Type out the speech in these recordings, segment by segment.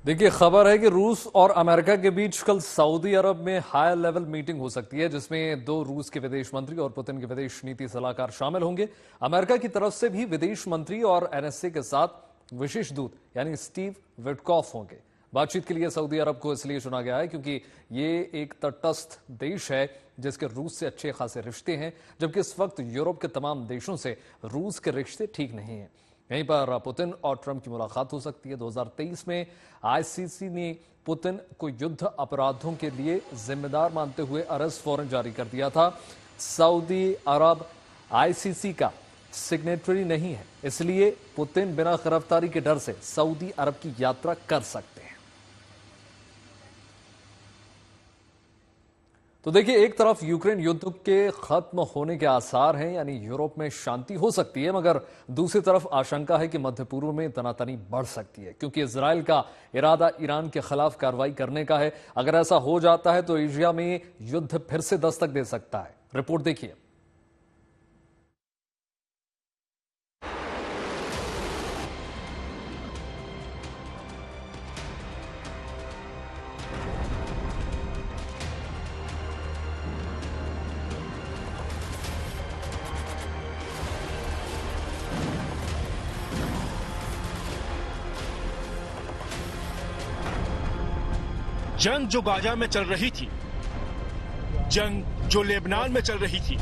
देखिए, खबर है कि रूस और अमेरिका के बीच कल सऊदी अरब में हाई लेवल मीटिंग हो सकती है, जिसमें दो रूस के विदेश मंत्री और पुतिन के विदेश नीति सलाहकार शामिल होंगे। अमेरिका की तरफ से भी विदेश मंत्री और एनएसए के साथ विशेष दूत यानी स्टीव विटकॉफ होंगे। बातचीत के लिए सऊदी अरब को इसलिए चुना गया है क्योंकि ये एक तटस्थ देश है जिसके रूस से अच्छे खासे रिश्ते हैं, जबकि इस वक्त यूरोप के तमाम देशों से रूस के रिश्ते ठीक नहीं हैं। यहीं पर पुतिन और ट्रंप की मुलाकात हो सकती है। 2023 में आईसीसी ने पुतिन को युद्ध अपराधों के लिए जिम्मेदार मानते हुए अरेस्ट वारंट जारी कर दिया था। सऊदी अरब आईसीसी का सिग्नेटरी नहीं है, इसलिए पुतिन बिना गिरफ्तारी के डर से सऊदी अरब की यात्रा कर सकते हैं। तो देखिए, एक तरफ यूक्रेन युद्ध के खत्म होने के आसार हैं, यानी यूरोप में शांति हो सकती है, मगर दूसरी तरफ आशंका है कि मध्य पूर्व में तनातनी बढ़ सकती है, क्योंकि इजराइल का इरादा ईरान के खिलाफ कार्रवाई करने का है। अगर ऐसा हो जाता है तो एशिया में युद्ध फिर से दस्तक दे सकता है। रिपोर्ट देखिए। जंग जो गाजा में चल रही थी, जंग जो लेबनान में चल रही थी,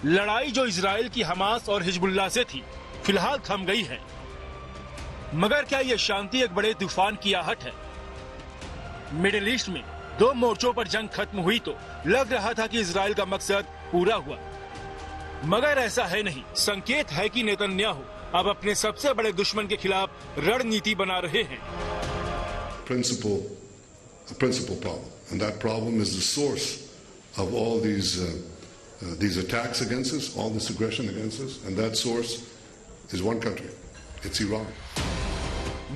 लड़ाई जो इजराइल की हमास और हिजबुल्लाह से थी, फिलहाल थम गई है। मगर क्या यह शांति एक बड़े तूफान की आहट है? मिडिल ईस्ट में दो मोर्चों पर जंग खत्म हुई तो लग रहा था कि इजराइल का मकसद पूरा हुआ, मगर ऐसा है नहीं। संकेत है कि नेतन्याहू अब अपने सबसे बड़े दुश्मन के खिलाफ रणनीति बना रहे हैं। A principal problem, and that problem is the source of all these attacks against us, all this aggression against us, and that source is one country, it's Iran.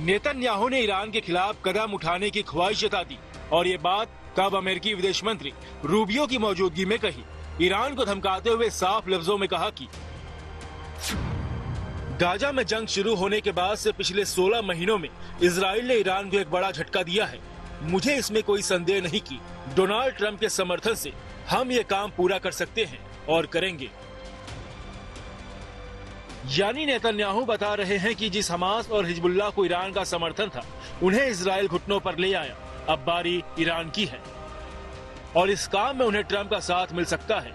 Netanyahu ने ईरान के खिलाफ कदम उठाने की ख्वाहिश जता दी, और ये बात तब अमेरिकी विदेश मंत्री रूबियो की मौजूदगी में कही। ईरान को धमकाते हुए साफ लफ्जों में कहा कि गाजा में जंग शुरू होने के बाद से पिछले 16 महीनों में इजराइल ने ईरान को एक बड़ा झटका दिया है। मुझे इसमें कोई संदेह नहीं कि डोनाल्ड ट्रंप के समर्थन से हम ये काम पूरा कर सकते हैं और करेंगे। यानी नेतन्याहू बता रहे हैं कि जिस हमास और हिजबुल्लाह को ईरान का समर्थन था, उन्हें इजराइल घुटनों पर ले आया। अब बारी ईरान की है और इस काम में उन्हें ट्रंप का साथ मिल सकता है।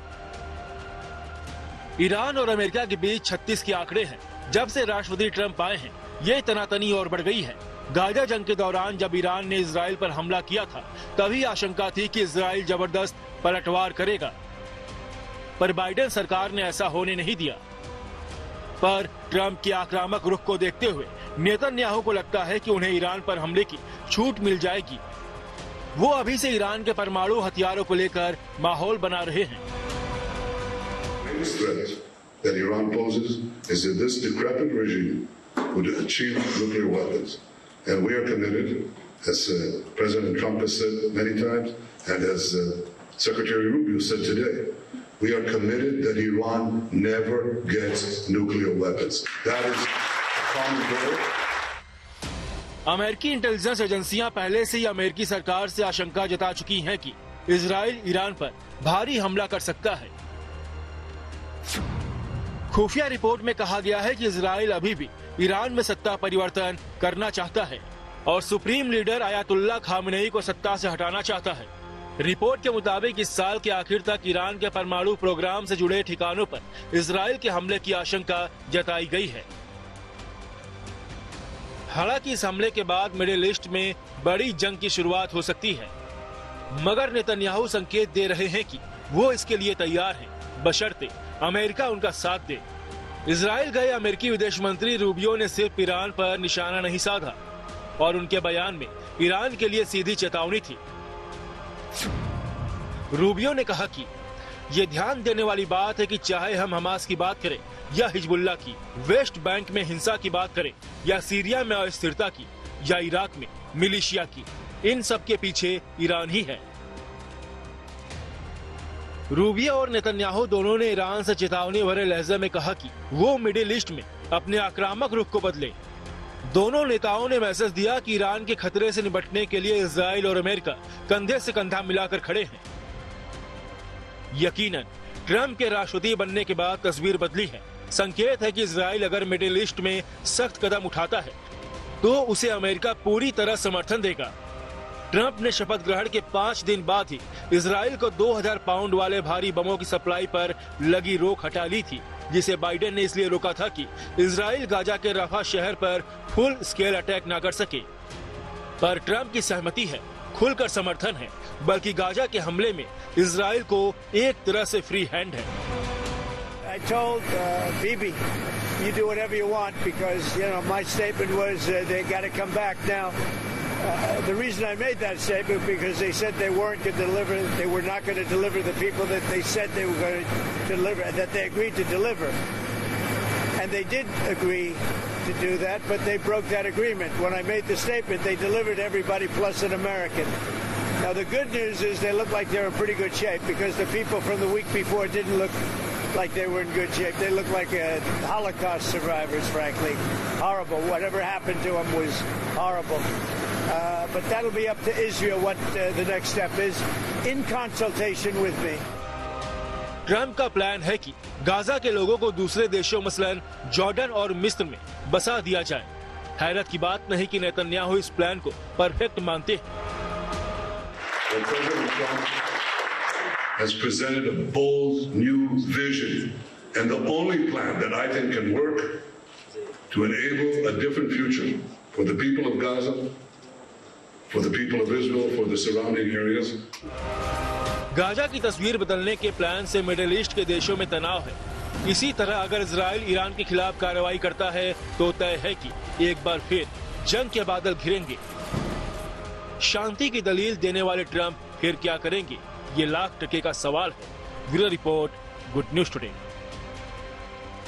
ईरान और अमेरिका के बीच 36 के आंकड़े हैं। जब से राष्ट्रपति ट्रंप आए हैं, ये तनातनी और बढ़ गई है। गाजा जंग के दौरान जब ईरान ने इजराइल पर हमला किया था, तभी आशंका थी कि इजराइल जबरदस्त पलटवार करेगा, पर बाइडेन सरकार ने ऐसा होने नहीं दिया। पर ट्रंप के आक्रामक रुख को देखते हुए नेतन्याहू को लगता है कि उन्हें ईरान पर हमले की छूट मिल जाएगी। वो अभी से ईरान के परमाणु हथियारों को लेकर माहौल बना रहे हैं। That Iran poses is that this decrepit regime would achieve nuclear weapons. And we are committed, as President Trump has said many times, and as Secretary Rubio said today, we are committed that Iran never gets nuclear weapons. That is a common goal. अमेरिकी intelligence एजेंसियां पहले से ही अमेरिकी सरकार से आशंका जता चुकी हैं कि इजराइल ईरान पर भारी हमला कर सकता है। खुफिया रिपोर्ट में कहा गया है कि इजराइल अभी भी ईरान में सत्ता परिवर्तन करना चाहता है और सुप्रीम लीडर आयतुल्लाह खामनेई को सत्ता से हटाना चाहता है। रिपोर्ट के मुताबिक इस साल के आखिर तक ईरान के परमाणु प्रोग्राम से जुड़े ठिकानों पर इजराइल के हमले की आशंका जताई गई है। हालांकि इस हमले के बाद मिडिल ईस्ट में बड़ी जंग की शुरुआत हो सकती है, मगर नेतन्याहू संकेत दे रहे हैं कि वो इसके लिए तैयार हैं, बशर्ते अमेरिका उनका साथ दे। इजराइल गए अमेरिकी विदेश मंत्री रूबियो ने सिर्फ ईरान पर निशाना नहीं साधा और उनके बयान में ईरान के लिए सीधी चेतावनी थी। रूबियो ने कहा कि ये ध्यान देने वाली बात है कि चाहे हम हमास की बात करें या हिजबुल्लाह की, वेस्ट बैंक में हिंसा की बात करें या सीरिया में अस्थिरता की या इराक में मिलिशिया की, इन सब के पीछे ईरान ही है। रूबियो और नेतन्याहू दोनों ने ईरान से चेतावनी भरे लहजे में कहा कि वो मिडिल ईस्ट में अपने आक्रामक रुख को बदले। दोनों नेताओं ने मैसेज दिया कि ईरान के खतरे से निपटने के लिए इजराइल और अमेरिका कंधे से कंधा मिलाकर खड़े हैं। यकीनन ट्रंप के राष्ट्रपति बनने के बाद तस्वीर बदली है। संकेत है कि इजराइल अगर मिडिल ईस्ट में सख्त कदम उठाता है तो उसे अमेरिका पूरी तरह समर्थन देगा। ट्रंप ने शपथ ग्रहण के 5 दिन बाद ही इजराइल को 2000 पाउंड वाले भारी बमों की सप्लाई पर लगी रोक हटा ली थी, जिसे बाइडेन ने इसलिए रोका था कि इजराइल गाजा के रफा शहर पर फुल स्केल अटैक न कर सके। पर ट्रंप की सहमति है, खुलकर समर्थन है, बल्कि गाजा के हमले में इजराइल को एक तरह से फ्री हैंड है। I told Bibi, you do whatever you want because, my statement was they got to come back now. The reason I made that statement because they said they weren't going to deliver, they were not going to deliver the people that they said they were going to deliver, that they agreed to deliver. And they did agree to do that, but they broke that agreement. When I made the statement, they delivered everybody plus an American. Now the good news is they look like they're in pretty good shape because the people from the week before didn't look like they were in good shape. They looked like Holocaust survivors, frankly. Horrible. Whatever happened to them was horrible. But that'll be up to Israel what the next step is in consultation with me. Trump का plan है कि Gaza के लोगों को दूसरे देशों मसलन Jordan और मिस्र में बसा दिया जाए। हैरत की बात नहीं कि नेतन्याहू इस प्लान को परफेक्ट मानते हैं। President Trump has presented a bold new vision and the only plan that I think can work to enable a different future for the people of Gaza, for the people of Israel, for the surrounding areas. Gaza की तस्वीर बदलने के plan से middle east के देशों में तनाव है। इसी तरह अगर इजराइल ईरान के खिलाफ कार्रवाई करता है तो तय है कि एक बार फिर जंग के बादल घिरेंगे। शांति की दलील देने वाले ट्रंप फिर क्या करेंगे, ये लाख टके का सवाल है। Bureau report, good news today.